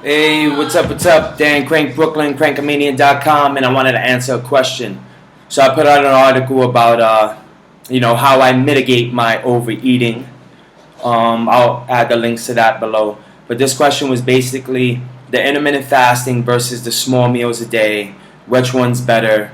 Hey, what's up, what's up? Dan Crank, Brooklyn, crankamania.com, and I wanted to answer a question. So I put out an article about, how I mitigate my overeating. I'll add the links to that below. But this question was basically the intermittent fasting versus the small meals a day. Which one's better?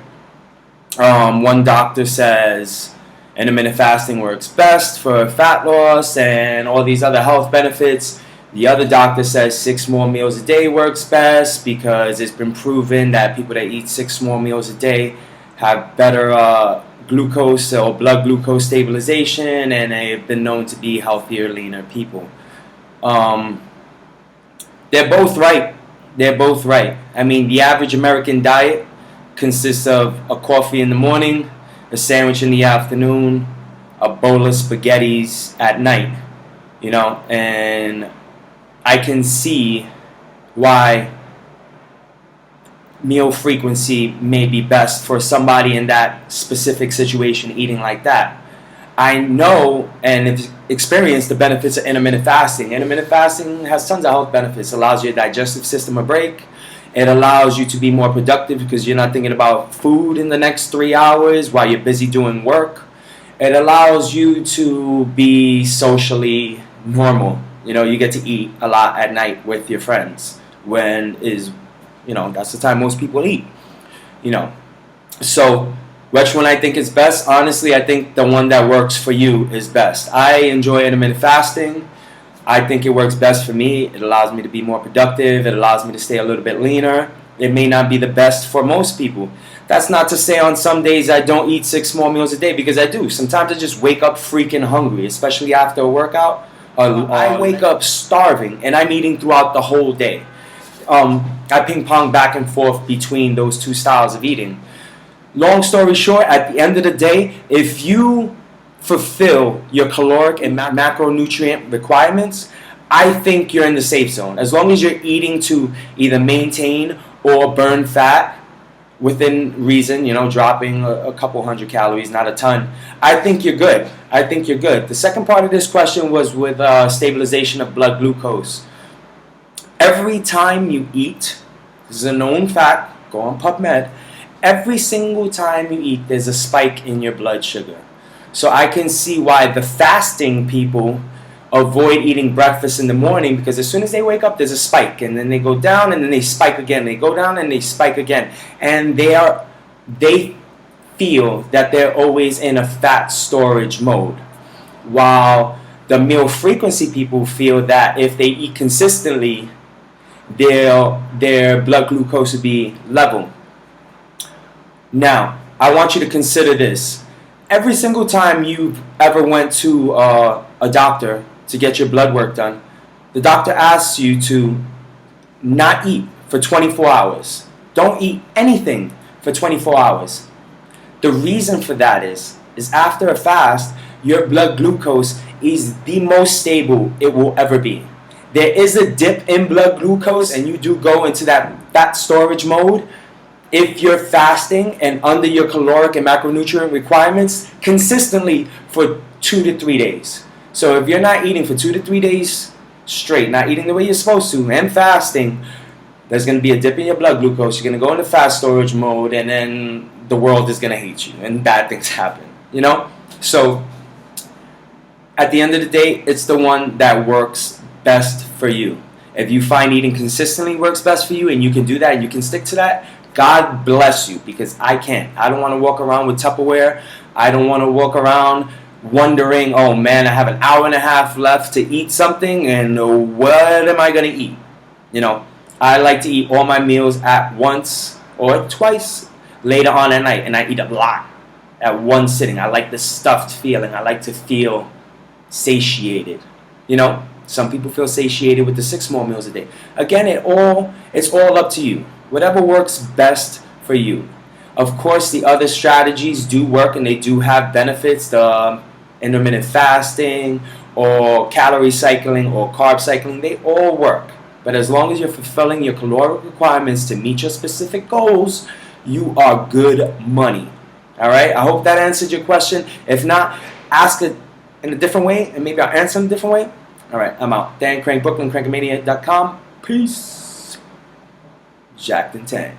One doctor says intermittent fasting works best for fat loss and all these other health benefits. The other doctor says 6 more meals a day works best because it's been proven that people that eat 6 more meals a day have better glucose or blood glucose stabilization, and they've been known to be healthier, leaner people. They're both right. They're both right. I mean, the average American diet consists of a coffee in the morning, a sandwich in the afternoon, a bowl of spaghettis at night, and I can see why meal frequency may be best for somebody in that specific situation eating like that. I know and have experienced the benefits of intermittent fasting. Intermittent fasting has tons of health benefits. It allows your digestive system a break. It allows you to be more productive because you're not thinking about food in the next 3 hours while you're busy doing work. It allows you to be socially normal. You get to eat a lot at night with your friends that's the time most people eat. So which one I think is best? Honestly, I think the one that works for you is best. I enjoy intermittent fasting. I think it works best for me. It allows me to be more productive. It allows me to stay a little bit leaner. It may not be the best for most people. That's not to say on some days I don't eat 6 more meals a day, because I do. Sometimes I just wake up freaking hungry, especially after a workout. I wake up starving, and I'm eating throughout the whole day. I ping pong back and forth between those two styles of eating. Long story short, at the end of the day, if you fulfill your caloric and macronutrient requirements, I think you're in the safe zone. As long as you're eating to either maintain or burn fat within reason, dropping a couple hundred calories, not a ton, I think you're good. The second part of this question was with stabilization of blood glucose. Every time you eat, this is a known fact, go on PubMed, every single time you eat, there's a spike in your blood sugar. So I can see why the fasting people avoid eating breakfast in the morning, because as soon as they wake up, there's a spike, and then they go down, and then they spike again. They go down, and they spike again. And they feel that they're always in a fat storage mode, while the meal frequency people feel that if they eat consistently, their blood glucose will be level. Now, I want you to consider this. Every single time you've ever went to a doctor to get your blood work done, the doctor asks you to not eat for 24 hours. Don't eat anything for 24 hours. The reason for that is after a fast, your blood glucose is the most stable it will ever be. There is a dip in blood glucose, and you do go into that fat storage mode if you're fasting and under your caloric and macronutrient requirements consistently for 2 to 3 days. So if you're not eating for 2 to 3 days straight, not eating the way you're supposed to, and fasting, there's going to be a dip in your blood glucose. You're going to go into fast storage mode, and then the world is going to hate you, and bad things happen. So at the end of the day, it's the one that works best for you. If you find eating consistently works best for you, and you can do that and you can stick to that, God bless you, because I can't. I don't want to walk around with Tupperware. I don't want to walk around wondering, oh man, I have an hour and a half left to eat something, and what am I going to eat? I like to eat all my meals at once or twice later on at night, and I eat a lot at one sitting. I like the stuffed feeling. I like to feel satiated. Some people feel satiated with the 6 more meals a day. Again, it's all up to you. Whatever works best for you. Of course, the other strategies do work, and they do have benefits. The intermittent fasting or calorie cycling or carb cycling, they all work. But as long as you're fulfilling your caloric requirements to meet your specific goals, you are good money. All right? I hope that answered your question. If not, ask it in a different way, and maybe I'll answer in a different way. All right, I'm out. Dan Crank, Brooklyn, crankamania.com. Peace. Jacked and Tang.